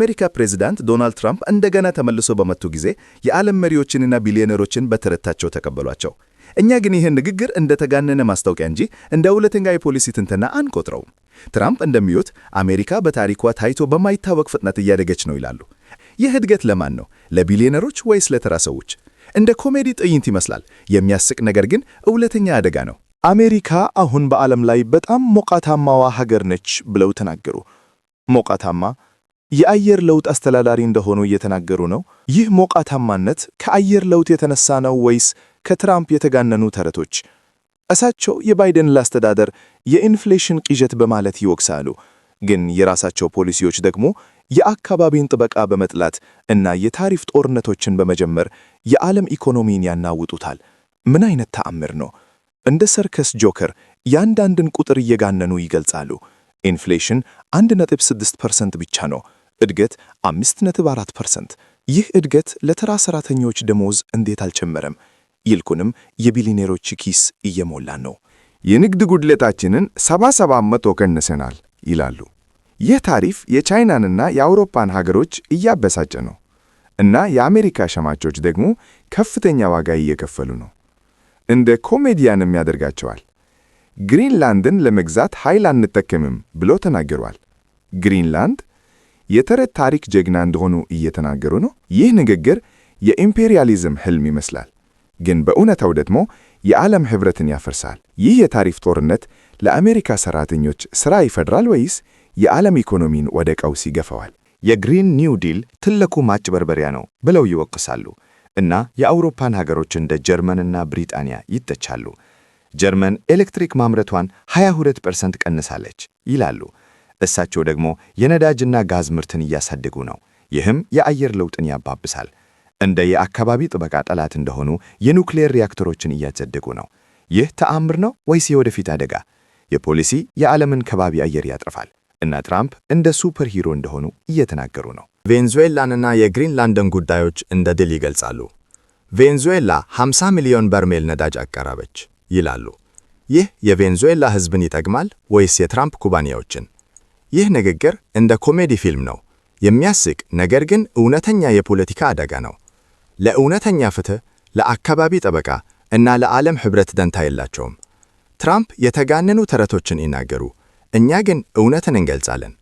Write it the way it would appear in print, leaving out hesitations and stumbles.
አሜሪካ ፕሬዝዳንት ዶናልድ ትራምፕ እንደገና ተመልሶ በመጡ ጊዜ የዓለም መሪዎችንና ቢሊዮነሮችን በተረታቸው ተቀበሏቸው። እኛ ግን ይህን ንግግር እንደ ተጋነነ ማስታወቂያ እንጂ እንደ እውነተኛ የፖሊሲ ትንተና አንቆጥረውም። ትራምፕ እንደሚሉት አሜሪካ በታሪኳ ታይቶ በማይታወቅ ፍጥነት እያደገች ነው ይላሉ። ይህ እድገት ለማን ነው? ለቢሊዮነሮች ወይስ ለተራ ሰዎች? እንደ ኮሜዲ ትዕይንት ይመስላል፣ የሚያስቅ ነገር ግን እውነተኛ አደጋ ነው። አሜሪካ አሁን በዓለም ላይ በጣም ሞቃታማዋ ሀገር ነች ብለው ተናገሩ። ሞቃታማ የአየር ለውጥ አስተዳዳሪ እንደሆኑ እየተናገሩ ነው። ይህ ሞቃታማነት ከአየር ለውጥ የተነሳ ነው ወይስ ከትራምፕ የተጋነኑ ተረቶች? እሳቸው የባይደን አስተዳደር የኢንፍሌሽን ቅዠት በማለት ይወቅሳሉ። ግን የራሳቸው ፖሊሲዎች ደግሞ የአካባቢን ጥበቃ በመጥላት እና የታሪፍ ጦርነቶችን በመጀመር የዓለም ኢኮኖሚን ያናውጡታል። ምን አይነት ተአምር ነው! እንደ ሰርከስ ጆከር ያንዳንድን ቁጥር እየጋነኑ ይገልጻሉ። ኢንፍሌሽን 1.6% ብቻ ነው፣ እድገት 5.4%። ይህ እድገት ለተራ ሰራተኞች ደሞዝ እንዴት አልጨመረም? ይልቁንም የቢሊዮነሮች ኪስ እየሞላ ነው። የንግድ ጉድለታችንን 77% ቀንሰናል ይላሉ። ይህ ታሪፍ የቻይናንና የአውሮፓን ሀገሮች እያበሳጨ ነው እና የአሜሪካ ሸማቾች ደግሞ ከፍተኛ ዋጋ እየከፈሉ ነው። እንደ ኮሜዲያንም ያደርጋቸዋል። ግሪንላንድን ለመግዛት ኃይል አንጠቀምም ብሎ ተናግረዋል። ግሪንላንድ የተረት ታሪክ ጀግና እንደሆኑ እየተናገሩ ነው። ይህ ንግግር የኢምፔሪያሊዝም ህልም ይመስላል፣ ግን በእውነታው ደግሞ የዓለም ህብረትን ያፈርሳል። ይህ የታሪፍ ጦርነት ለአሜሪካ ሰራተኞች ሥራ ይፈጥራል ወይስ የዓለም ኢኮኖሚን ወደ ቀውስ ይገፋዋል? የግሪን ኒው ዲል ትልቁ ማጭበርበሪያ ነው ብለው ይወቅሳሉ እና የአውሮፓን ሀገሮች እንደ ጀርመንና ብሪጣንያ ይተቻሉ። ጀርመን ኤሌክትሪክ ማምረቷን 22% ቀንሳለች ይላሉ። እሳቸው ደግሞ የነዳጅና ጋዝ ምርትን እያሳደጉ ነው። ይህም የአየር ለውጥን ያባብሳል። እንደ የአካባቢ ጥበቃ ጠላት እንደሆኑ የኑክሌር ሪያክተሮችን እያጸደቁ ነው። ይህ ተአምር ነው ወይስ የወደፊት አደጋ? የፖሊሲ የዓለምን ከባቢ አየር ያጠፋል እና ትራምፕ እንደ ሱፐር ሂሮ እንደሆኑ እየተናገሩ ነው። ቬንዙዌላንና የግሪንላንድን ጉዳዮች እንደ ድል ይገልጻሉ። ቬንዙዌላ 50 ሚሊዮን በርሜል ነዳጅ አቀረበች ይላሉ። ይህ የቬንዙዌላ ሕዝብን ይጠቅማል ወይስ የትራምፕ ኩባንያዎችን? ይህ ንግግር እንደ ኮሜዲ ፊልም ነው፣ የሚያስቅ ነገር ግን እውነተኛ የፖለቲካ አደጋ ነው። ለእውነተኛ ፍትህ፣ ለአካባቢ ጥበቃ እና ለዓለም ኅብረት ደንታ የላቸውም። ትራምፕ የተጋነኑ ተረቶችን ይናገሩ፣ እኛ ግን እውነትን እንገልጻለን።